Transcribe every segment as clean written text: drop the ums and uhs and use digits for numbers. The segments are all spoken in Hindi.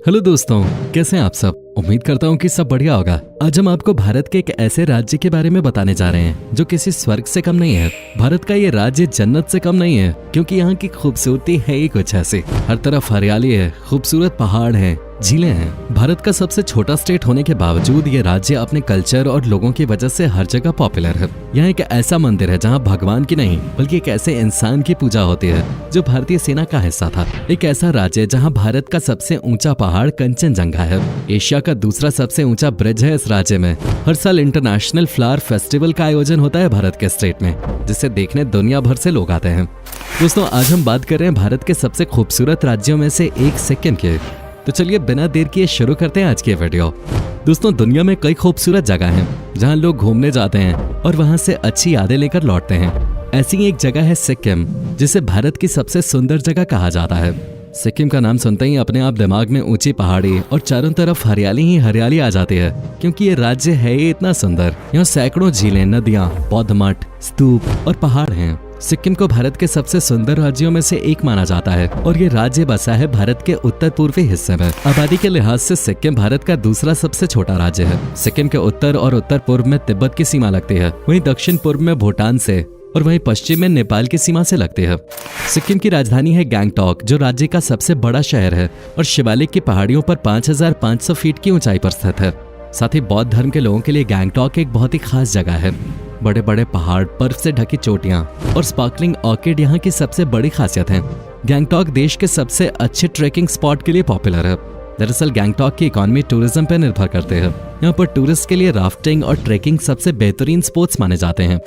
हेलो दोस्तों, कैसे हैं आप सब। उम्मीद करता हूँ कि सब बढ़िया होगा। आज हम आपको भारत के एक ऐसे राज्य के बारे में बताने जा रहे हैं जो किसी स्वर्ग से कम नहीं है। भारत का ये राज्य जन्नत से कम नहीं है, क्योंकि यहाँ की खूबसूरती है ही कुछ ऐसी। हर तरफ हरियाली है, खूबसूरत पहाड़ हैं, झीलें हैं। भारत का सबसे छोटा स्टेट होने के बावजूद ये राज्य अपने कल्चर और लोगों की वजह से हर जगह पॉपुलर है। यहाँ एक ऐसा मंदिर है जहाँ भगवान की नहीं बल्कि एक ऐसे इंसान की पूजा होती है जो भारतीय सेना का हिस्सा था। एक ऐसा राज्य जहाँ भारत का सबसे ऊंचा पहाड़ कंचनजंगा है। एशिया का दूसरा सबसे ऊंचा ब्रिज है इस राज्य में। हर साल इंटरनेशनल फ्लावर फेस्टिवल का आयोजन होता है भारत के स्टेट में, जिसे देखने दुनिया भर से लोग आते हैं। दोस्तों, आज हम बात कर रहे हैं भारत के सबसे खूबसूरत राज्यों में से एक सिक्किम के। तो चलिए बिना देर किए शुरू करते हैं आज की वीडियो। दोस्तों, दुनिया में कई खूबसूरत जगह हैं जहां लोग घूमने जाते हैं और वहां से अच्छी यादें लेकर लौटते हैं। ऐसी ही एक जगह है सिक्किम, जिसे भारत की सबसे सुंदर जगह कहा जाता है। सिक्किम का नाम सुनते ही अपने आप दिमाग में ऊंची पहाड़ी और चारों तरफ हरियाली ही हरियाली आ जाती है, क्योंकि ये राज्य है ही इतना सुंदर। यहाँ सैकड़ों झीलें, नदियाँ, बौद्ध मठ, स्तूप और पहाड़ हैं। सिक्किम को भारत के सबसे सुंदर राज्यों में से एक माना जाता है और ये राज्य बसा है भारत के उत्तर पूर्वी हिस्से में। आबादी के लिहाज से सिक्किम भारत का दूसरा सबसे छोटा राज्य है। सिक्किम के उत्तर और उत्तर पूर्व में तिब्बत की सीमा लगती है, वहीं दक्षिण पूर्व में भूटान से और वहीं पश्चिम में नेपाल की सीमा से लगती है। सिक्किम की राजधानी है गैंगटॉक, जो राज्य का सबसे बड़ा शहर है और शिवालिक की पहाड़ियों पर 5500 फीट की ऊंचाई पर स्थित है। साथ ही बौद्ध धर्म के लोगों के लिए गैंगटॉक एक बहुत ही खास जगह है। बड़े बड़े पहाड़, बर्फ से ढकी चोटियां और स्पार्कलिंग ऑर्किड यहाँ की सबसे बड़ी खासियत है। गैंगटॉक देश के सबसे अच्छे ट्रैकिंग स्पॉट के लिए पॉपुलर है। दरअसल गैंगटॉक की इकोनॉमी टूरिज्म पर निर्भर करते हैं। यहाँ पर टूरिस्ट के लिए राफ्टिंग और ट्रैकिंग सबसे बेहतरीन स्पोर्ट्स माने जाते हैं।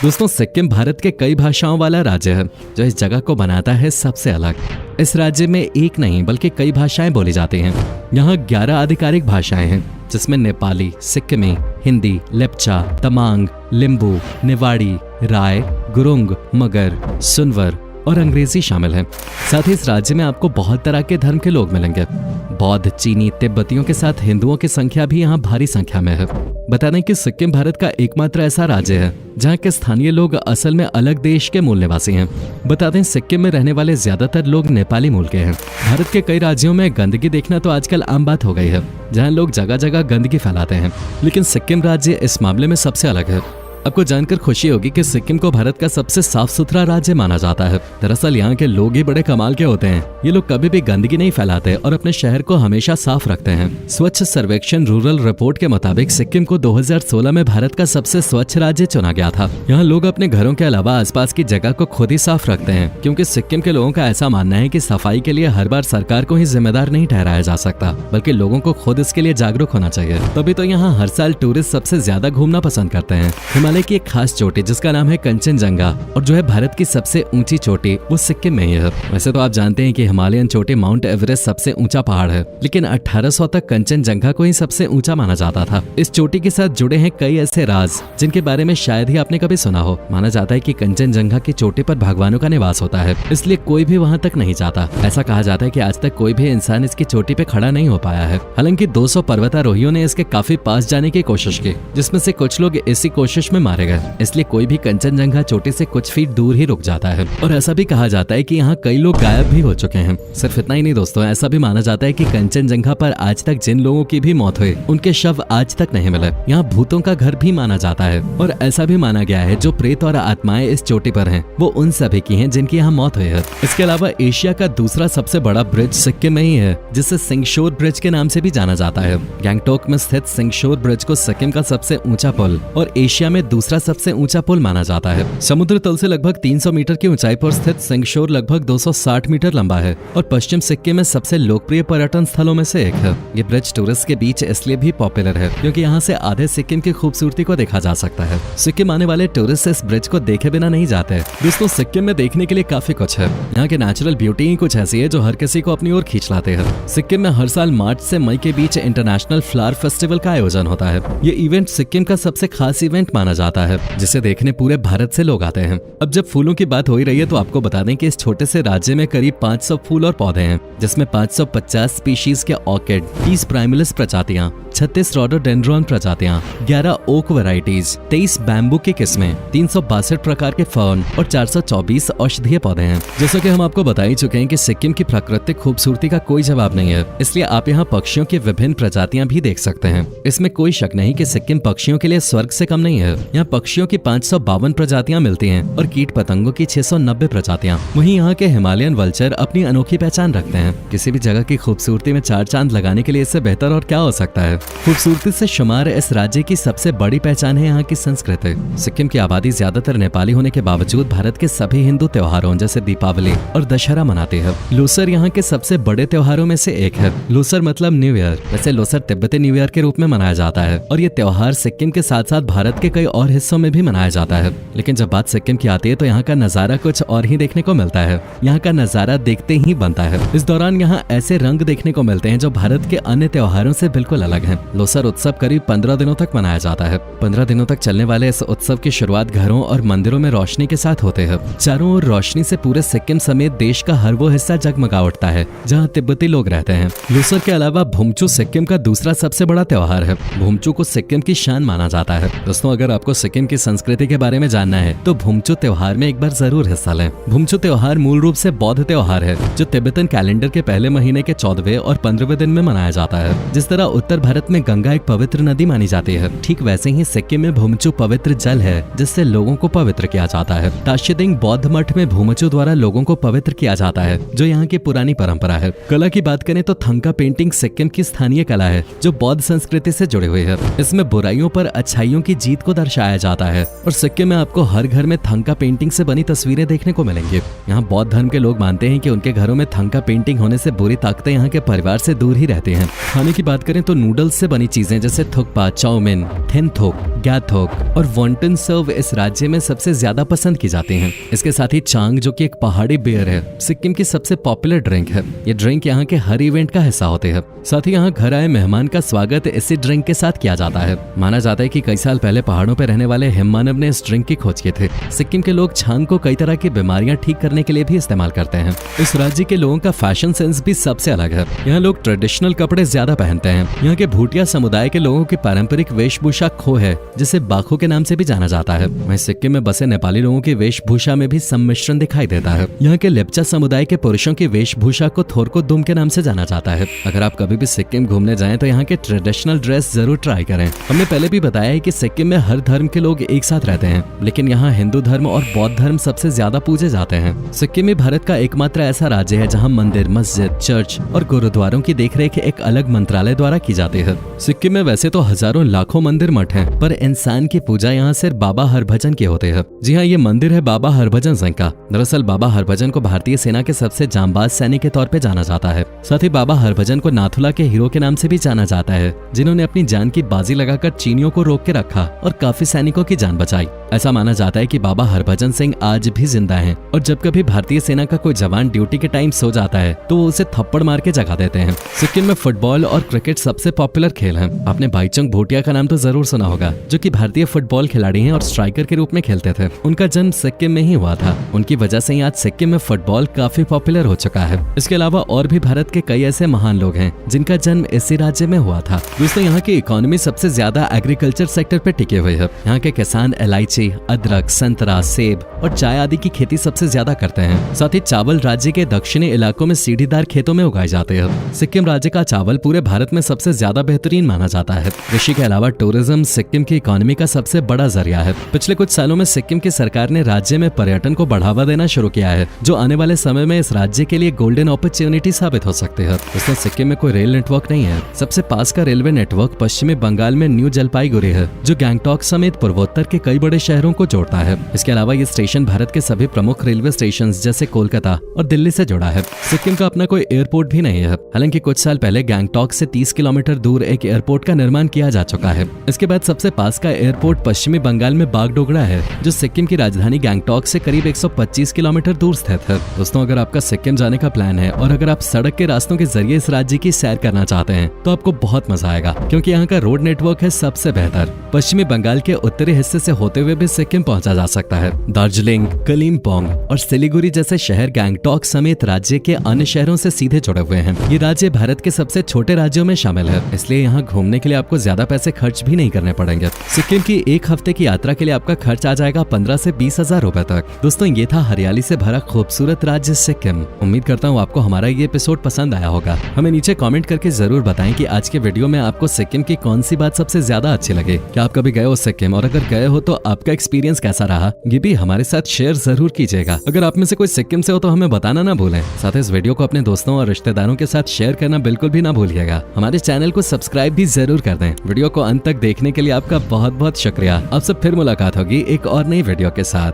दोस्तों, सिक्किम भारत के कई भाषाओं वाला राज्य है, जो इस जगह को बनाता है सबसे अलग। इस राज्य में एक नहीं बल्कि कई भाषाएं बोली जाती हैं। यहाँ 11 आधिकारिक भाषाएं हैं, जिसमें नेपाली, सिक्किमी, हिंदी, लेप्चा, तमांग, लिम्बू, निवाड़ी, राय, गुरुंग, मगर, सुनवर और अंग्रेजी शामिल है। साथ ही इस राज्य में आपको बहुत तरह के धर्म के लोग मिलेंगे। बौद्ध, चीनी, तिब्बतियों के साथ हिंदुओं की संख्या भी यहाँ भारी संख्या में है। बता दें कि सिक्किम भारत का एकमात्र ऐसा राज्य है जहाँ के स्थानीय लोग असल में अलग देश के मूल निवासी हैं। बता दें, सिक्किम में रहने वाले ज्यादातर लोग नेपाली मूल के हैं। भारत के कई राज्यों में गंदगी देखना तो आजकल आम बात हो गई है, जहाँ लोग जगह जगह गंदगी फैलाते हैं, लेकिन सिक्किम राज्य इस मामले में सबसे अलग है। आपको जानकर खुशी होगी कि सिक्किम को भारत का सबसे साफ सुथरा राज्य माना जाता है। दरअसल यहाँ के लोग ही बड़े कमाल के होते हैं। ये लोग कभी भी गंदगी नहीं फैलाते और अपने शहर को हमेशा साफ रखते हैं। स्वच्छ सर्वेक्षण रूरल रिपोर्ट के मुताबिक सिक्किम को 2016 में भारत का सबसे स्वच्छ राज्य चुना गया था। यहाँ लोग अपने घरों के अलावा आसपास की जगह को खुद ही साफ रखते हैं, क्योंकि सिक्किम के लोगों का ऐसा मानना है कि सफाई के लिए हर बार सरकार को ही जिम्मेदार नहीं ठहराया जा सकता, बल्कि लोगों को खुद इसके लिए जागरूक होना चाहिए। तभी तो यहाँ हर साल टूरिस्ट सबसे ज्यादा घूमना पसंद करते हैं। हिमालय की एक खास चोटी जिसका नाम है कंचनजंगा और जो है भारत की सबसे ऊंची चोटी, वो सिक्किम में ही है। वैसे तो आप जानते हैं कि हिमालयन चोटी माउंट एवरेस्ट सबसे ऊंचा पहाड़ है, लेकिन 1800 तक कंचनजंगा को ही सबसे ऊंचा माना जाता था। इस चोटी के साथ जुड़े हैं कई ऐसे राज जिनके बारे में शायद ही आपने कभी सुना हो। माना जाता है कि कंचनजंगा की चोटी पर भगवानों का निवास होता है, इसलिए कोई भी वहां तक नहीं जाता। ऐसा कहा जाता है कि आज तक कोई भी इंसान इसकी चोटी पे खड़ा नहीं हो पाया है। हालांकि 200 पर्वतारोहियों ने इसके काफी पास जाने की कोशिश की, जिसमें से कुछ लोग इसी कोशिश में मारे गए। इसलिए कोई भी कंचनजंगा चोटी से कुछ फीट दूर ही रुक जाता है। और ऐसा भी कहा जाता है कि यहाँ कई लोग गायब भी हो चुके हैं। सिर्फ इतना ही नहीं दोस्तों, ऐसा भी माना जाता है कि कंचनजंगा पर आज तक जिन लोगों की भी मौत हुई, उनके शव आज तक नहीं मिले। यहाँ भूतों का घर भी माना जाता है और ऐसा भी माना गया है जो प्रेत और आत्माएं इस चोटी पर हैं, वो उन सभी की हैं जिनकी यहाँ मौत हुई है। इसके अलावा एशिया का दूसरा सबसे बड़ा ब्रिज सिक्किम में ही है, जिसे सिंगशोर ब्रिज के नाम से भी जाना जाता है। गैंगटॉक में स्थित सिंगशोर ब्रिज को सिक्किम का सबसे ऊंचा पुल और एशिया में दूसरा सबसे ऊंचा पुल माना जाता है। समुद्र तल से लगभग 300 मीटर की ऊंचाई पर स्थित सिंगशोर लगभग 260 मीटर लंबा है और पश्चिम सिक्किम में सबसे लोकप्रिय पर्यटन स्थलों में से एक है। ये ब्रिज टूरिस्ट के बीच इसलिए भी पॉपुलर है क्योंकि यहाँ से आधे सिक्किम की खूबसूरती को देखा जा सकता है। सिक्किम आने वाले टूरिस्ट इस ब्रिज को देखे बिना नहीं जाते। दोस्तों, सिक्किम में देखने के लिए काफी कुछ है। यहाँ की नेचुरल ब्यूटी ही कुछ ऐसी है जो हर किसी को अपनी ओर खींच लाते हैं। सिक्किम में हर साल मार्च से मई के बीच इंटरनेशनल फ्लावर फेस्टिवल का आयोजन होता है। ये इवेंट सिक्किम का सबसे खास इवेंट माना जाता है, जिसे देखने पूरे भारत से लोग आते हैं। अब जब फूलों की बात हो ही रही है तो आपको बता दें कि इस छोटे से राज्य में करीब 500 फूल और पौधे हैं, जिसमें 550 स्पीशीज के ऑर्किड, 30 प्राइमलिस प्रजातियां, 36 रोडोडेंड्रॉन प्रजातियां, 11 ओक वैरायटीज, 23 बैम्बू की किस्में, 362 प्रकार के फर्न और 424 औषधीय पौधे हैं। जैसा कि हम आपको बता ही चुके हैं कि सिक्किम की प्राकृतिक खूबसूरती का कोई जवाब नहीं है, इसलिए आप यहाँ पक्षियों की विभिन्न प्रजातियां भी देख सकते हैं। इसमें कोई शक नहीं कि सिक्किम पक्षियों के लिए स्वर्ग से कम नहीं है। यहाँ पक्षियों की 552 प्रजातियां मिलती हैं और कीट पतंगों की 690 प्रजातियां। वहीं यहाँ के हिमालयन वल्चर अपनी अनोखी पहचान रखते हैं। किसी भी जगह की खूबसूरती में 4 चांद लगाने के लिए इससे बेहतर और क्या हो सकता है। खूबसूरती से शुमार इस राज्य की सबसे बड़ी पहचान है यहाँ की संस्कृति। सिक्किम की आबादी ज्यादातर नेपाली होने के बावजूद भारत के सभी हिंदू त्योहारों जैसे दीपावली और दशहरा मनाते हैं। लोसर यहाँ के सबसे बड़े त्योहारों में से एक है। लोसर मतलब न्यू ईयर। वैसे लोसर तिब्बती न्यू ईयर के रूप में मनाया जाता है और ये त्योहार सिक्किम के साथ साथ भारत के कई और हिस्सों में भी मनाया जाता है। लेकिन जब बात सिक्किम की आती है तो यहाँ का नजारा कुछ और ही देखने को मिलता है। यहाँ का नजारा देखते ही बनता है। इस दौरान यहाँ ऐसे रंग देखने को मिलते हैं जो भारत के अन्य त्योहारों से बिल्कुल अलग हैं। लोसर उत्सव करीब 15 दिनों तक मनाया जाता है। 15 दिनों तक चलने वाले इस उत्सव की शुरुआत घरों और मंदिरों में रोशनी के साथ होते हैं। चारों ओर रोशनी से पूरे सिक्किम समेत देश का हर वो हिस्सा जगमगा उठता है जहाँ तिब्बती लोग रहते हैं। लोसर के अलावा भुमचू सिक्किम का दूसरा सबसे बड़ा त्योहार है। भुमचू को सिक्किम की शान माना जाता है। दोस्तों, अगर आपको सिक्किम की संस्कृति के बारे में जानना है तो भुमचू त्योहार में एक बार जरूर हिस्सा लें। भुमचू त्योहार मूल रूप से बौद्ध त्योहार है जो तिब्बतन कैलेंडर के पहले महीने के 14वें और 15वें दिन में मनाया जाता है। जिस तरह उत्तर भारत में गंगा एक पवित्र नदी मानी जाती है, ठीक वैसे ही सिक्किम में भुमचू पवित्र जल है जिससे लोगों को पवित्र किया जाता है। ताशिदिंग बौद्ध मठ में भुमचू द्वारा लोगों को पवित्र किया जाता है, जो यहाँ की पुरानी परंपरा है। कला की बात करें तो थंका पेंटिंग सिक्किम की स्थानीय कला है जो बौद्ध संस्कृति से जुड़ी हुई है। इसमें बुराइयों पर अच्छाइयों की जीत को दर्शाया जाता है और सिक्किम में आपको हर घर में थंका पेंटिंग से बनी तस्वीरें देखने को मिलेंगी। यहाँ बौद्ध धर्म के लोग मानते हैं कि उनके घरों में थंका पेंटिंग होने से बुरी ताकतें यहाँ के परिवार से दूर ही रहती हैं। खाने की बात करें तो नूडल्स से बनी चीजें जैसे थुक्पा, चाउमीन, थिनथोक, ग्याथोक और वॉन्टन सर्व इस राज्य में सबसे ज्यादा पसंद की जाती हैं। इसके साथ ही चांग, जो कि एक पहाड़ी बियर है, सिक्किम की सबसे पॉपुलर ड्रिंक है। ये ड्रिंक यहाँ के हर इवेंट का हिस्सा होते हैं। साथ ही यहाँ घर आए मेहमान का स्वागत इसी ड्रिंक के साथ किया जाता है। माना जाता है कि कई साल पहले पहाड़ों पर रहने वाले हिममानव ने इस ड्रिंक की खोज की थी। सिक्किम के लोग छांग को कई तरह की बीमारियां ठीक करने के लिए भी इस्तेमाल करते हैं। इस राज्य के लोगों का फैशन सेंस भी सबसे अलग है। यहाँ लोग ट्रेडिशनल कपड़े ज्यादा पहनते हैं। यहाँ के भूटिया समुदाय के लोगों की पारंपरिक वेशभूषा खो है, जिसे बाखो के नाम से भी जाना जाता है। वहीं सिक्किम में बसे नेपाली लोगों की वेशभूषा में भी सम्मिश्रण दिखाई देता है। यहाँ के लेप्चा समुदाय के पुरुषों की वेशभूषा को थोरको दुम के नाम से जाना जाता है। अगर आप कभी भी सिक्किम घूमने जाएं तो यहाँ के ट्रेडिशनल ड्रेस जरूर ट्राई करें। हमने पहले भी बताया है कि सिक्किम में हर धर्म के लोग एक साथ रहते हैं, लेकिन यहाँ हिंदू धर्म और बौद्ध धर्म सबसे ज्यादा पूजे जाते हैं। सिक्किम में भारत का एकमात्र ऐसा राज्य है जहाँ मंदिर, मस्जिद, चर्च और गुरुद्वारों की देखरेख एक अलग मंत्रालय द्वारा की जाती है। सिक्किम में वैसे तो हजारों लाखों मंदिर मठ हैं, पर इंसान की पूजा यहाँ सिर्फ बाबा हरभजन के होते हैं। जी हाँ, ये मंदिर है बाबा हरभजन सिंह का। दरअसल बाबा हरभजन को भारतीय सेना के सबसे जांबाज सैनिक के तौर पे जाना जाता है। साथ ही बाबा हरभजन को नाथुला के हीरो के नाम से भी जाना जाता है, जिन्होंने अपनी जान की बाजी लगाकर चीनियों को रोक के रखा और काफी सैनिकों की जान बचाई। ऐसा माना जाता है कि बाबा हरभजन सिंह आज भी जिंदा हैं और जब कभी भारतीय सेना का कोई जवान ड्यूटी के टाइम सो जाता है तो वो उसे थप्पड़ मार के जगा देते हैं। सिक्किम में फुटबॉल और क्रिकेट सबसे पॉपुलर खेल है। आपने भाईचुंग भूटिया का नाम तो जरूर सुना होगा, जो कि भारतीय फुटबॉल खिलाड़ी हैं और स्ट्राइकर के रूप में खेलते थे। उनका जन्म सिक्किम में ही हुआ था। उनकी वजह से ही आज सिक्किम में फुटबॉल काफी पॉपुलर हो चुका है। इसके अलावा और भी भारत के कई ऐसे महान लोग हैं जिनका जन्म इसी राज्य में हुआ था। दोस्तों, यहाँ की इकोनॉमी सबसे ज्यादा एग्रीकल्चर सेक्टर पे टिके हुए है। यहाँ के किसान इलायची, अदरक, संतरा, सेब और चाय आदि की खेती सबसे ज्यादा करते हैं। साथ ही चावल राज्य के दक्षिणी इलाकों में सीढ़ीदार खेतों में उगाए जाते हैं। सिक्किम राज्य का चावल पूरे भारत में सबसे ज्यादा बेहतरीन माना जाता है। कृषि के अलावा टूरिज्म सिक्किम की इकोनॉमी का सबसे बड़ा जरिया है। पिछले कुछ सालों में सिक्किम की सरकार ने राज्य में पर्यटन को बढ़ावा देना शुरू किया है, जो आने वाले समय में इस राज्य के लिए गोल्डन अपॉर्चुनिटी साबित हो सकती है। दोस्तों, सिक्किम में कोई रेल नेटवर्क नहीं है। सबसे पास का रेलवे नेटवर्क पश्चिमी बंगाल में न्यू जलपाईगुड़ी है, जो गैंगटॉक समेत पूर्वोत्तर के कई बड़े शहरों को जोड़ता है। इसके अलावा ये स्टेशन भारत के सभी प्रमुख रेलवे स्टेशन जैसे कोलकाता और दिल्ली से जुड़ा है। सिक्किम का अपना कोई एयरपोर्ट भी नहीं है। हालांकि कुछ साल पहले गैंगटॉक से 30 किलोमीटर दूर एक एयरपोर्ट का निर्माण किया जा चुका है। इसके बाद सबसे पास का एयरपोर्ट पश्चिमी बंगाल में बागडोगरा है, जो सिक्किम की राजधानी गैंगटॉक से करीब 125 किलोमीटर दूर स्थित है। दोस्तों, अगर आपका सिक्किम जाने का प्लान है और अगर आप सड़क के रास्तों के जरिए इस राज्य की सैर करना चाहते हैं तो आपको बहुत मजा आएगा, क्योंकि यहाँ का रोड नेटवर्क है सबसे बेहतर। पश्चिमी बंगाल के उत्तरी हिस्से से होते हुए भी सिक्किम पहुंचा जा सकता है। दार्जिलिंग, कलिम्पोंग और सिलीगुड़ी जैसे शहर गैंगटॉक समेत राज्य के अन्य शहरों से सीधे जुड़े हुए हैं। ये राज्य भारत के सबसे छोटे राज्यों में शामिल है, इसलिए यहाँ घूमने के लिए आपको ज्यादा पैसे खर्च भी नहीं करने पड़ेंगे। सिक्किम की एक हफ्ते की यात्रा के लिए आपका खर्च आ जाएगा 15 से 20 हजार रुपए तक। दोस्तों, ये था हरियाली से भरा खूबसूरत राज्य सिक्किम। उम्मीद करता हूँ आपको हमारा ये एपिसोड पसंद आया होगा। हमें नीचे कमेंट करके जरूर बताएं कि आज के वीडियो में आपको सिक्किम की कौन सी बात सबसे ज्यादा अच्छी लगी। क्या आप कभी गए हो सिक्किम, और अगर गए हो तो आपका एक्सपीरियंस कैसा रहा, ये भी हमारे साथ शेयर जरूर कीजिएगा। अगर आप में से कोई सिक्किम से हो तो हमें बताना ना भूलें। साथ ही इस वीडियो को अपने दोस्तों और रिश्तेदारों के साथ शेयर करना बिल्कुल भी ना भूलिएगा। हमारे चैनल को सब्सक्राइब भी जरूर कर दें। वीडियो को अंत तक देखने के लिए आपका बहुत बहुत शुक्रिया। आपसे फिर मुलाकात होगी एक और नई वीडियो के साथ।